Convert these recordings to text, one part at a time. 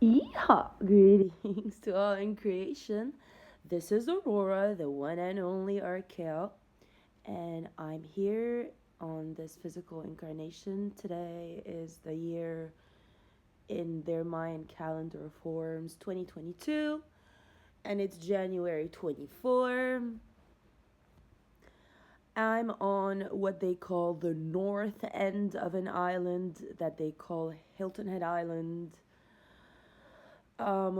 Yeehaw! Greetings to all in creation. This is Aurora, the one and only Arkel, and I'm here on this physical incarnation. Today is the year in their Mayan calendar forms 2022, and it's January 24. I'm on what they call the north end of an island that they call Hilton Head Island,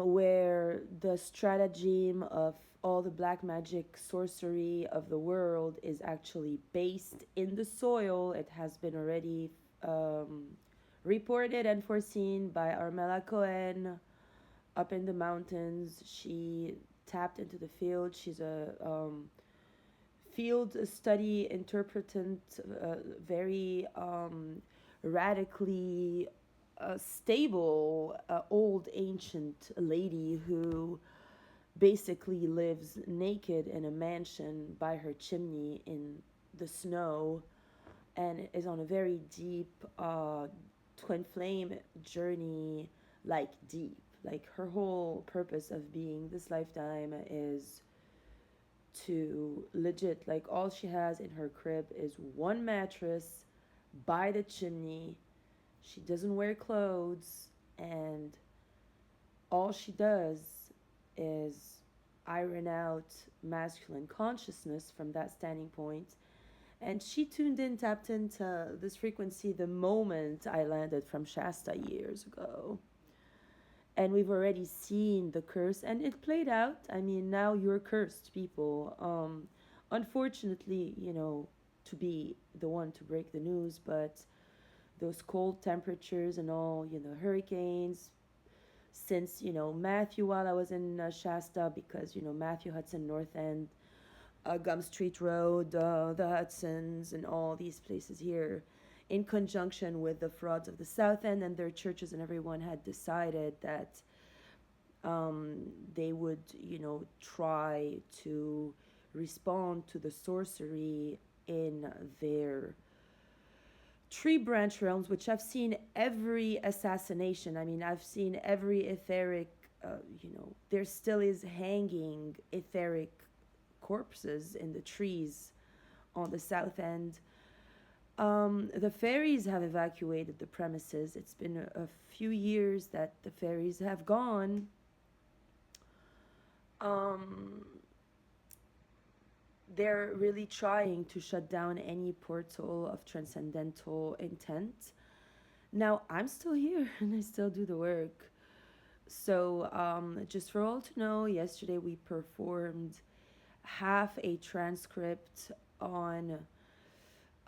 where the stratagem of all the black magic sorcery of the world is actually based in the soil. It has been already um, reported and foreseen by Armella Cohen up in the mountains. She tapped into the field. She's a field study interpretant, very radically stable, old ancient lady who basically lives naked in a mansion by her chimney in the snow and is on a very deep twin flame journey, like deep. Like her whole purpose of being this lifetime is to legit, like all she has in her crib is one mattress by the chimney. She doesn't wear clothes, and all she does is iron out masculine consciousness from that standing point. And she tuned in, tapped into this frequency the moment I landed from Shasta years ago. And we've already seen the curse, and it played out. I mean, now you're cursed, people. Unfortunately, to be the one to break the news, but those cold temperatures and all, hurricanes, since Matthew, while I was in Shasta, because Matthew Hudson North End, Gum Street Road, the Hudsons, and all these places here, in conjunction with the frauds of the South End and their churches, and everyone had decided that they would try to respond to the sorcery in their tree branch realms, which I've seen every assassination. I mean, I've seen every etheric, there still is hanging etheric corpses in the trees on the south end. The fairies have evacuated the premises. It's been a few years that the fairies have gone. Um, they're really trying to shut down any portal of transcendental intent. Now, I'm still here and I still do the work. So, just for all to know, yesterday we performed half a transcript on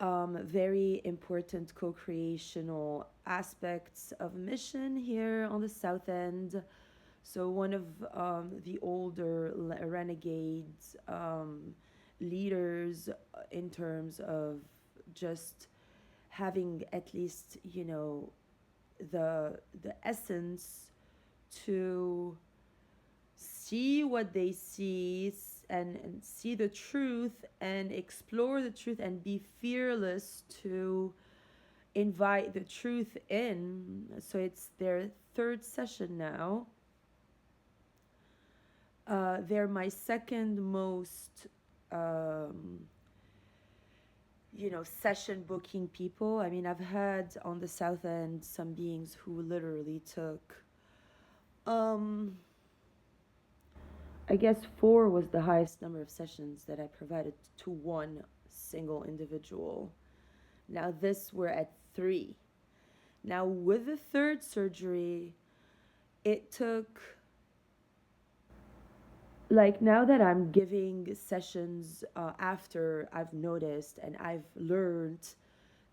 very important co creational aspects of mission here on the South End. So, one of the older renegades leaders in terms of just having at least, the essence to see what they see and see the truth and explore the truth and be fearless to invite the truth in. So it's their third session now. They're my second most session booking people. I mean, I've had on the south end some beings who literally took um I guess four was the highest number of sessions that I provided to one single individual. Now, this we're at three. Now, with the third surgery, it took, like, now that I'm giving sessions after I've noticed and I've learned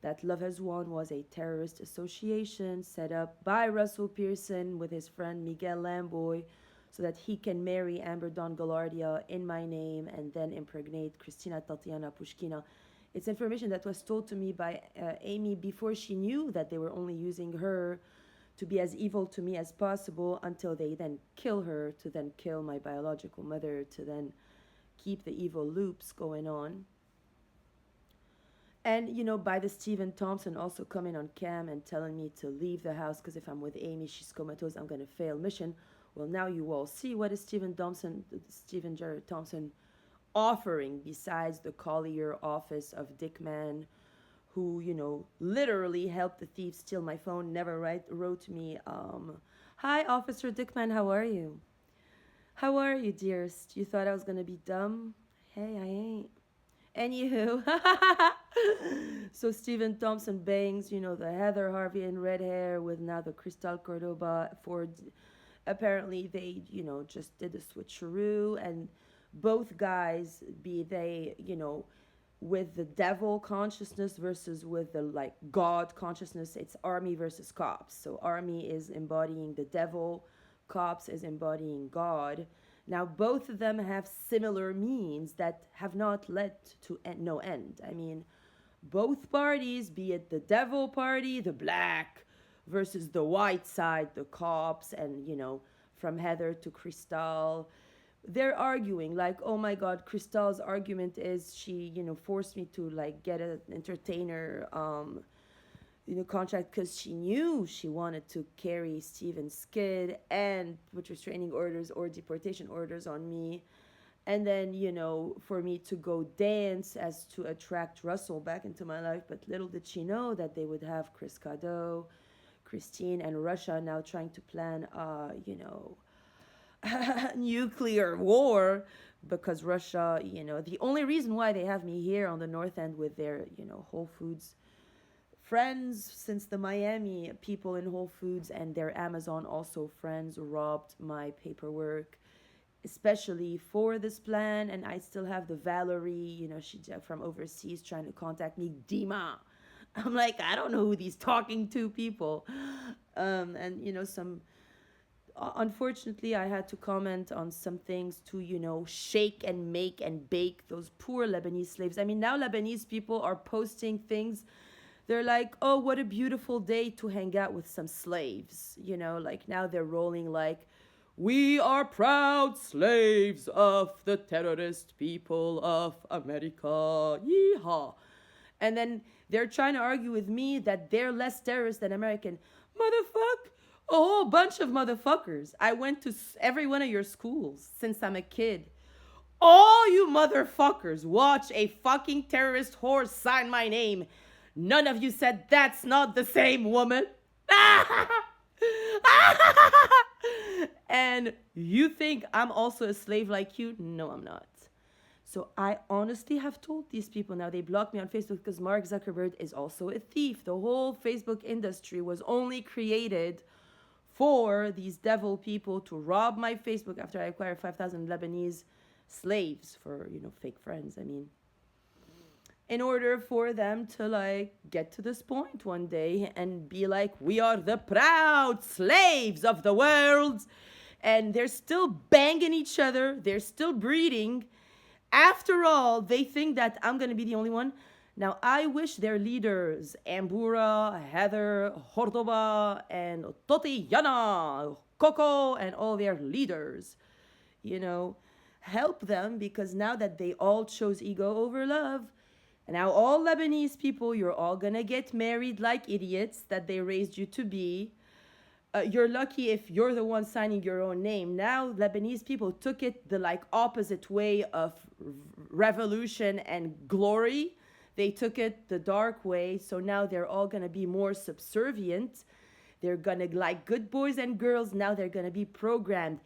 that Love Has Won was a terrorist association set up by Russell Pearson with his friend Miguel Lamboy so that he can marry Amber Dawn Galardia in my name and then impregnate Christina Tatiana Pushkina. It's information that was told to me by Amy before she knew that they were only using her to be as evil to me as possible until they then kill her, to then kill my biological mother, to then keep the evil loops going on. And by the Stephen Thompson also coming on cam and telling me to leave the house because if I'm with Amy, she's comatose, I'm gonna fail mission. Well, now you all see what is Stephen Jared Thompson offering besides the Collier office of Dickman, who literally helped the thief steal my phone. Never wrote me, "Hi, Officer Dickman, how are you? How are you, dearest? You thought I was gonna be dumb? Hey, I ain't." Anywho, so Stephen Thompson bangs, the Heather Harvey in red hair with now the Cristal Cordoba for apparently they, just did a switcheroo and both guys, be they, with the devil consciousness versus with the like God consciousness, it's army versus cops. So army is embodying the devil, cops is embodying God. Now, both of them have similar means that have not led to no end. I mean, both parties, be it the devil party, the black, versus the white side, the cops, and, from Heather to Cristal, they're arguing like, oh my God, Cristal's argument is she, forced me to like get an entertainer, contract because she knew she wanted to carry Steven's kid and put restraining orders or deportation orders on me. And then, for me to go dance as to attract Russell back into my life. But little did she know that they would have Chris Cadeau, Christine, and Russia now trying to plan, nuclear war because Russia, the only reason why they have me here on the North End with their, Whole Foods friends since the Miami people in Whole Foods and their Amazon also friends robbed my paperwork, especially for this plan. And I still have the Valerie, she from overseas trying to contact me, Dima. I'm like, I don't know who these talking to people. And, some unfortunately, I had to comment on some things to, shake and make and bake those poor Lebanese slaves. I mean, now Lebanese people are posting things. They're like, oh, what a beautiful day to hang out with some slaves. Like now they're rolling like, we are proud slaves of the terrorist people of America. Yeehaw. And then they're trying to argue with me that they're less terrorist than American. Motherfuck, a whole bunch of motherfuckers. I went to every one of your schools since I'm a kid. All you motherfuckers watch a fucking terrorist horse sign my name. None of you said that's not the same woman. And you think I'm also a slave like you? No, I'm not. So I honestly have told these people now, they block me on Facebook because Mark Zuckerberg is also a thief. The whole Facebook industry was only created for these devil people to rob my Facebook after I acquired 5,000 Lebanese slaves for, fake friends. I mean, in order for them to like get to this point one day and be like, we are the proud slaves of the world. And they're still banging each other. They're still breeding. After all, they think that I'm going to be the only one. Now, I wish their leaders, Ambura, Heather, Cordoba, and Totiyana, Coco, and all their leaders, help them because now that they all chose ego over love, and now all Lebanese people, you're all going to get married like idiots that they raised you to be. You're lucky if you're the one signing your own name. Now, Lebanese people took it the like opposite way of revolution and glory. They took it the dark way. So now they're all going to be more subservient. They're going to like good boys and girls. Now they're going to be programmed.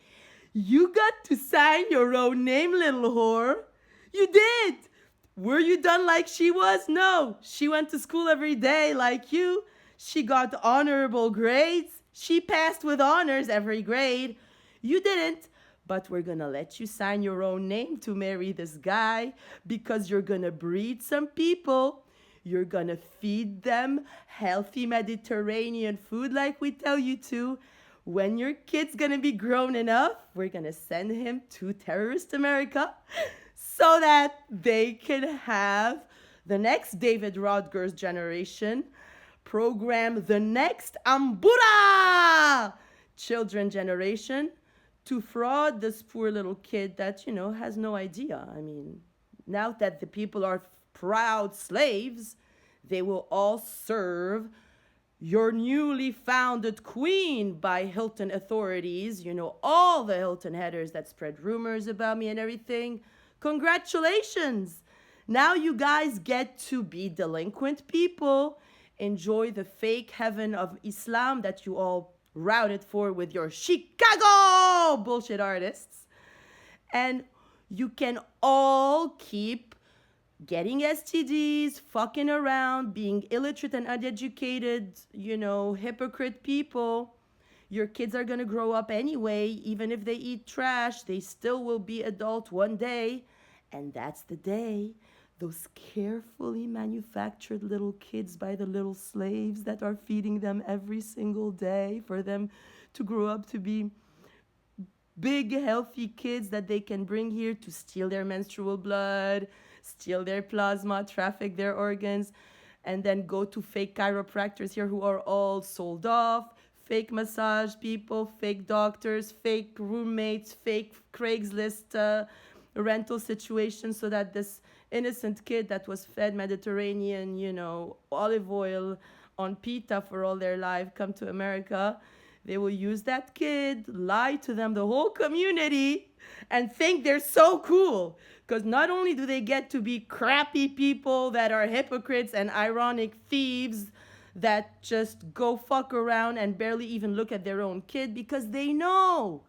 You got to sign your own name, little whore. You did. Were you done like she was? No. She went to school every day like you. She got honorable grades. She passed with honors every grade. You didn't, but we're gonna let you sign your own name to marry this guy because you're gonna breed some people. You're gonna feed them healthy Mediterranean food like we tell you to. When your kid's gonna be grown enough, we're gonna send him to terrorist America so that they can have the next David Rodgers generation program the next Ambura children generation to fraud this poor little kid that, has no idea. I mean, now that the people are proud slaves, They will all serve your newly founded queen by Hilton authorities. You know, all the Hilton headers that spread rumors about me and everything. Congratulations! Now you guys get to be delinquent people. Enjoy the fake heaven of Islam that you all routed for with your Chicago bullshit artists. And you can all keep getting STDs, fucking around, being illiterate and uneducated, you know, hypocrite people. Your kids are gonna grow up anyway. Even if they eat trash, they still will be adult one day. And that's the day those carefully manufactured little kids by the little slaves that are feeding them every single day for them to grow up to be big, healthy kids that they can bring here to steal their menstrual blood, steal their plasma, traffic their organs, and then go to fake chiropractors here who are all sold off, fake massage people, fake doctors, fake roommates, fake Craigslist rental situations, so that this innocent kid that was fed Mediterranean, you know, olive oil on pita for all their life come to America. They will use that kid, lie to them, the whole community, and think they're so cool. Because not only do they get to be crappy people that are hypocrites and ironic thieves that just go fuck around and barely even look at their own kid, because they know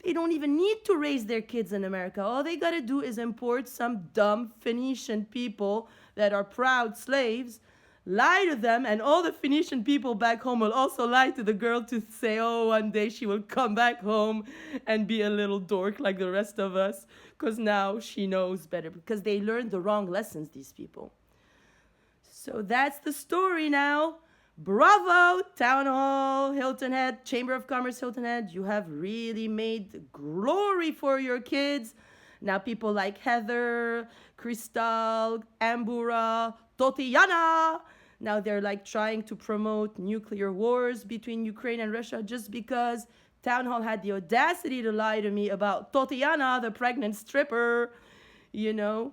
they don't even need to raise their kids in America. All they gotta do is import some dumb Phoenician people that are proud slaves, lie to them, and all the Phoenician people back home will also lie to the girl to say, oh, one day she will come back home and be a little dork like the rest of us, because now she knows better, because they learned the wrong lessons, these people. So that's the story now. Bravo, Town Hall, Hilton Head, Chamber of Commerce, Hilton Head. You have really made glory for your kids. Now people like Heather, Crystal, Ambura, Totiana, now they're like trying to promote nuclear wars between Ukraine and Russia just because Town Hall had the audacity to lie to me about Totiana, the pregnant stripper, you know.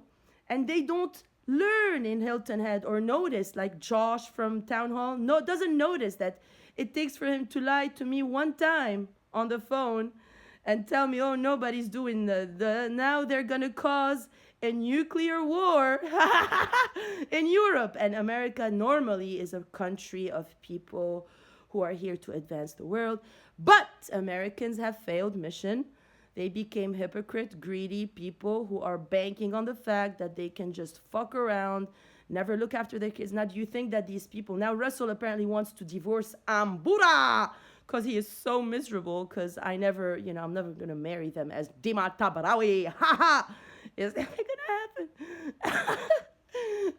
And they don't learn in Hilton Head or notice, like Josh from Town Hall doesn't notice that it takes for him to lie to me one time on the phone and tell me, oh, nobody's doing now they're gonna cause a nuclear war in Europe. And America normally is a country of people who are here to advance the world. But Americans have failed mission. They became hypocrite, greedy people who are banking on the fact that they can just fuck around, never look after their kids. Now, do you think that these people... Now, Russell apparently wants to divorce Ambura because he is so miserable because I'm never going to marry them as Dima Tabarawi. Ha ha! Is that going to happen?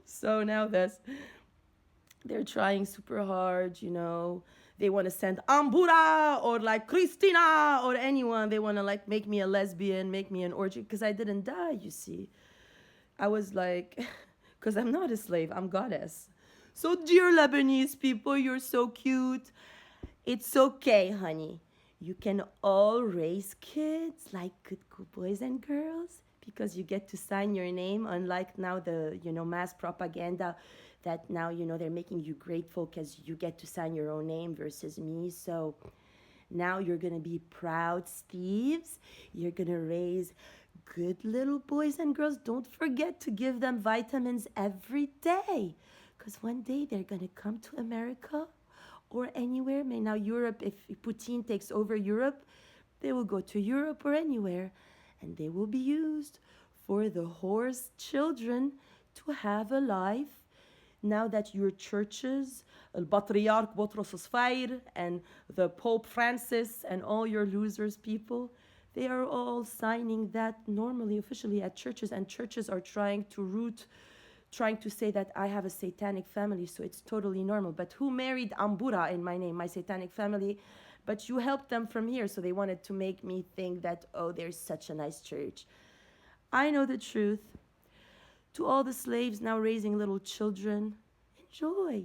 So now they're trying super hard, you know. They want to send Ambura or like Christina or anyone. They want to like make me a lesbian, make me an orgy, because I didn't die, you see. I was like, because I'm not a slave, I'm goddess. So dear Lebanese people, you're so cute. It's okay, honey. You can all raise kids like good boys and girls because you get to sign your name, unlike now the, mass propaganda that now, they're making you grateful because you get to sign your own name versus me. So now you're going to be proud Steves. You're going to raise good little boys and girls. Don't forget to give them vitamins every day, because one day they're going to come to America or anywhere. Now Europe, if Putin takes over Europe, they will go to Europe or anywhere, and they will be used for the horse children to have a life. Now that your churches, El Patriarch Botros Sfair and the Pope Francis and all your losers people, they are all signing that normally, officially at churches, and churches are trying to say that I have a satanic family, so it's totally normal. But who married Ambura in my name, my satanic family? But you helped them from here, so they wanted to make me think that, oh, there's such a nice church. I know the truth. To all the slaves now raising little children, enjoy,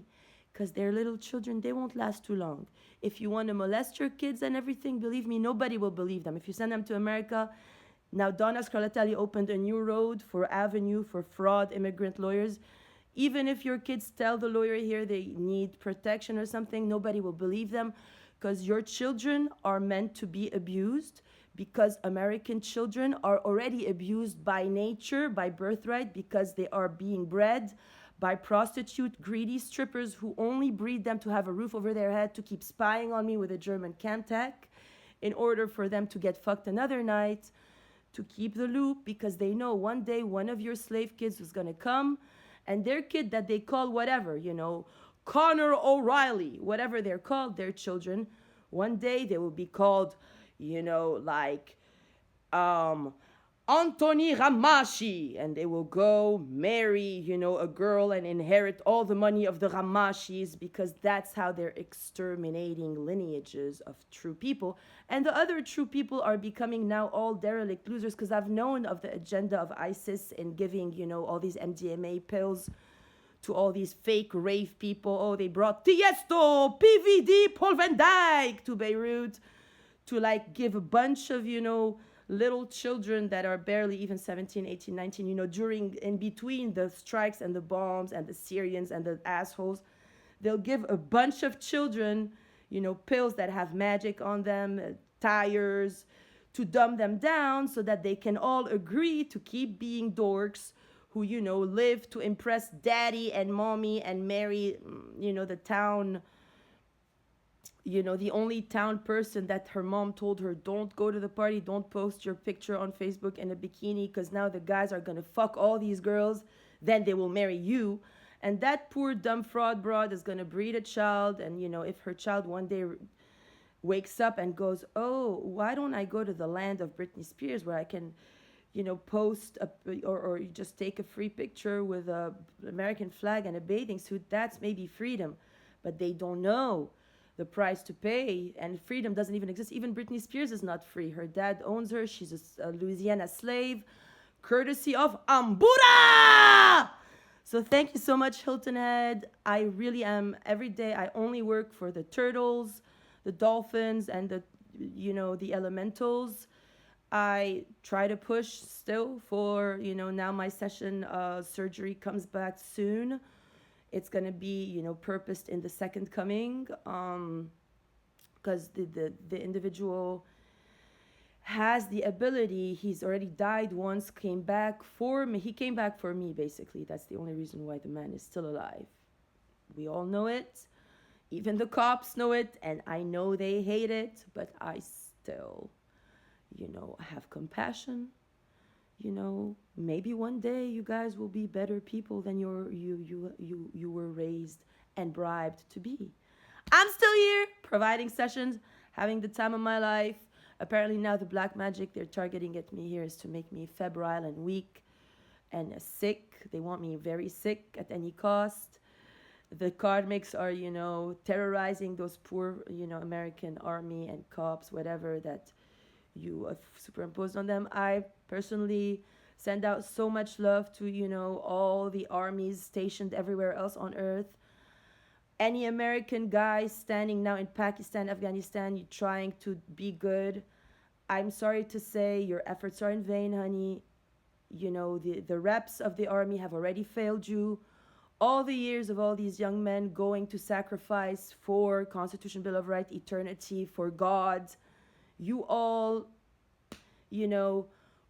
because their little children, they won't last too long. If you want to molest your kids and everything, believe me, nobody will believe them. If you send them to America, now Donna Scarlatelli opened a new road for avenue for fraud immigrant lawyers. Even if your kids tell the lawyer here they need protection or something, nobody will believe them, because your children are meant to be abused, because American children are already abused by nature, by birthright, because they are being bred by prostitute, greedy strippers who only breed them to have a roof over their head, to keep spying on me with a German Camtac in order for them to get fucked another night, to keep the loop, because they know one day one of your slave kids was going to come, and their kid that they call whatever, Connor O'Reilly, whatever they're called, their children, one day they will be called, like um, Anthony Ramashi, and they will go marry, a girl and inherit all the money of the Ramashis, because that's how they're exterminating lineages of true people. And the other true people are becoming now all derelict losers, because I've known of the agenda of ISIS in giving, all these MDMA pills to all these fake rave people. Oh, they brought Tiesto, PVD, Paul Van Dyke to Beirut to like give a bunch of, little children that are barely even 17, 18, 19, during, in between the strikes and the bombs and the Syrians and the assholes. They'll give a bunch of children, pills that have magic on them, tires, to dumb them down so that they can all agree to keep being dorks who, live to impress daddy and mommy and marry, the town, the only town person that her mom told her, don't go to the party, don't post your picture on Facebook in a bikini, because now the guys are going to fuck all these girls, then they will marry you. And that poor dumb fraud broad is going to breed a child. And, if her child one day wakes up and goes, oh, why don't I go to the land of Britney Spears where I can, post or just take a free picture with a American flag and a bathing suit, that's maybe freedom. But they don't know the price to pay, and freedom doesn't even exist. Even Britney Spears is not free. Her dad owns her. She's a Louisiana slave, courtesy of Ambura. So thank you so much, Hilton Head. I really am, every day I only work for the turtles, the dolphins, and the elementals. I try to push still for, now my session surgery comes back soon. It's going to be, purposed in the second coming, because the individual has the ability. He's already died once, came back for me. He came back for me, basically. That's the only reason why the man is still alive. We all know it. Even the cops know it, and I know they hate it, but I still, have compassion. Maybe one day you guys will be better people than you were raised and bribed to be. I'm still here, providing sessions, having the time of my life. Apparently now the black magic they're targeting at me here is to make me febrile and weak and sick. They want me very sick at any cost. The karmics are, terrorizing those poor, American army and cops, whatever, that you have superimposed on them. I personally send out so much love to, all the armies stationed everywhere else on earth. Any American guy standing now in Pakistan, Afghanistan, you trying to be good, I'm sorry to say your efforts are in vain, honey. The reps of the army have already failed you. All the years of all these young men going to sacrifice for Constitution, Bill of Rights, eternity, for God, you all,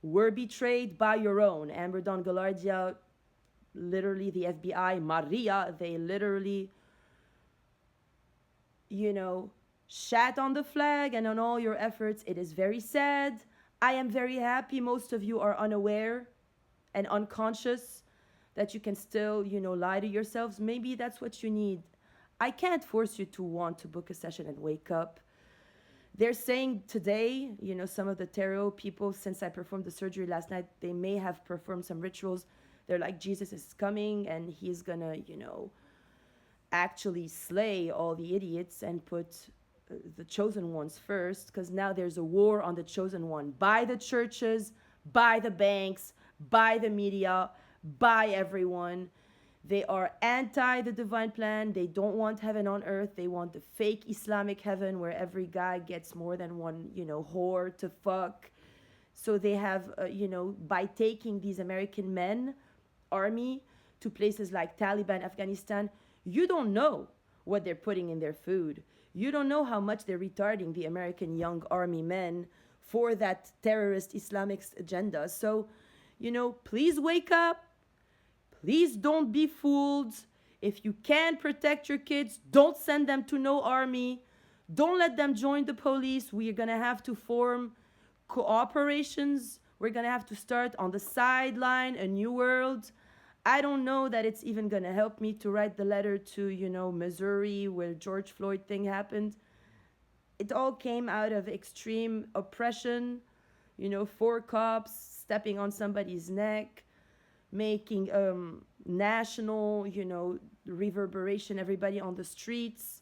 were betrayed by your own. Amber Dawn Galardia, literally the FBI, Maria, they literally, shat on the flag and on all your efforts. It is very sad. I am very happy most of you are unaware and unconscious that you can still, lie to yourselves. Maybe that's what you need. I can't force you to want to book a session and wake up. They're saying today, some of the tarot people, since I performed the surgery last night, they may have performed some rituals. They're like, Jesus is coming and he's gonna, actually slay all the idiots and put the chosen ones first, because now there's a war on the chosen one by the churches, by the banks, by the media, by everyone. They are anti the divine plan. They don't want heaven on earth. They want the fake Islamic heaven where every guy gets more than one, whore to fuck. So they have, by taking these American men, army, to places like Taliban, Afghanistan, you don't know what they're putting in their food. You don't know how much they're retarding the American young army men for that terrorist Islamic agenda. So, please wake up. Please don't be fooled. If you can protect your kids, don't send them to no army. Don't let them join the police. We are going to have to form cooperations. We're going to have to start on the sideline, a new world. I don't know that it's even going to help me to write the letter to, Missouri where George Floyd thing happened. It all came out of extreme oppression, 4 cops stepping on somebody's neck, making national, reverberation, everybody on the streets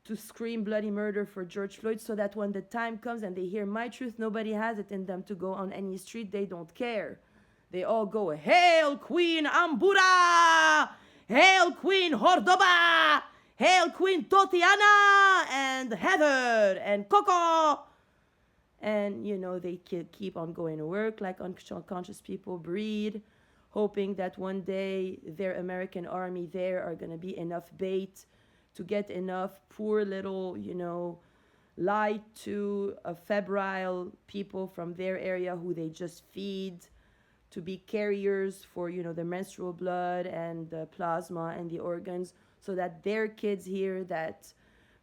to scream bloody murder for George Floyd, so that when the time comes and they hear my truth, nobody has it in them to go on any street. They don't care. They all go, Hail Queen Ambura! Hail Queen Hordoba! Hail Queen Totiana! And Heather! And Coco! And, they keep on going to work like unconscious people breed, hoping that one day their American army there are going to be enough bait to get enough poor little, lied to febrile people from their area who they just feed to be carriers for, the menstrual blood and the plasma and the organs, so that their kids here that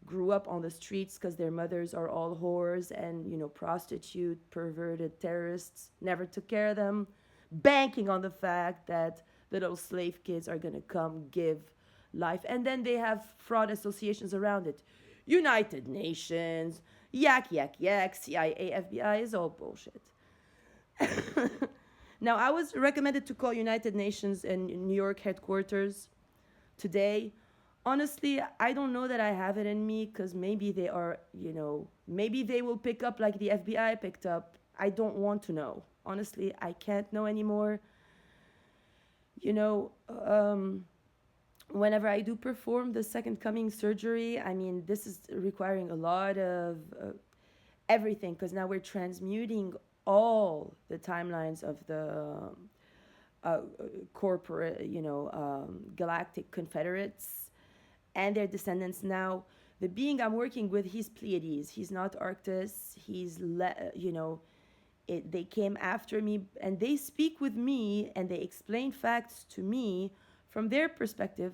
grew up on the streets because their mothers are all whores and, prostitute, perverted terrorists, never took care of them, banking on the fact that little slave kids are going to come give life. And then they have fraud associations around it. United Nations, yak, CIA, FBI is all bullshit. Now, I was recommended to call United Nations and New York headquarters today. Honestly, I don't know that I have it in me, because maybe they are, maybe they will pick up like the FBI picked up. I don't want to know. Honestly, I can't know anymore. Whenever I do perform the second coming surgery, I mean, this is requiring a lot of everything, because now we're transmuting all the timelines of the corporate, galactic confederates and their descendants. Now, the being I'm working with, he's Pleiades. He's not Arctus. They came after me, and they speak with me, and they explain facts to me from their perspective,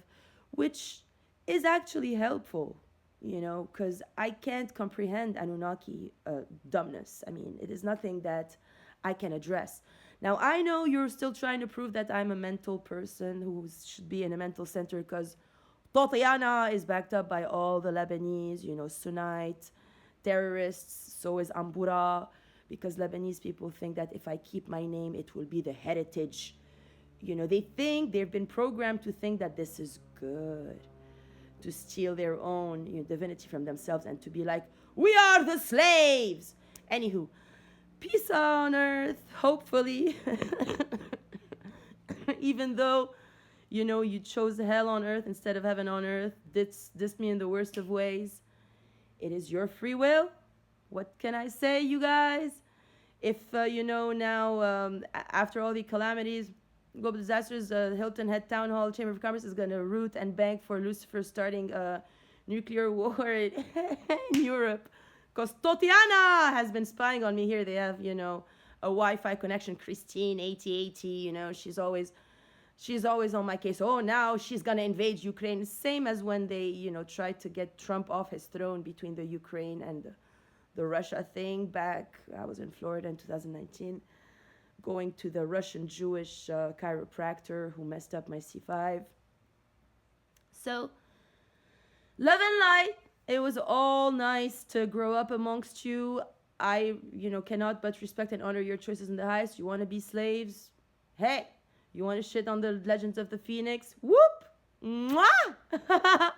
which is actually helpful, because I can't comprehend Anunnaki dumbness. I mean, it is nothing that I can address. Now, I know you're still trying to prove that I'm a mental person who should be in a mental center, because Totiana is backed up by all the Lebanese, Sunnite terrorists. So is Ambura, because Lebanese people think that if I keep my name, it will be the heritage. They've been programmed to think that this is good, to steal their own divinity from themselves and to be like, we are the slaves. Anywho, peace on earth, hopefully. Even though, you chose hell on earth instead of heaven on earth, this me in the worst of ways. It is your free will. What can I say, you guys? If, now, after all the calamities, global disasters, Hilton Head Town Hall Chamber of Commerce is going to root and bank for Lucifer starting a nuclear war in Europe. Because Totiana has been spying on me here. They have, a Wi-Fi connection. Christine, 8080, she's always on my case. Oh, now she's going to invade Ukraine. Same as when they, tried to get Trump off his throne between the Ukraine and the Russia thing back. I was in Florida in 2019. Going to the Russian Jewish chiropractor who messed up my C5. So, love and light. It was all nice to grow up amongst you. I, cannot but respect and honor your choices in the highest. You want to be slaves? Hey, you want to shit on the Legends of the Phoenix? Whoop! Mwah!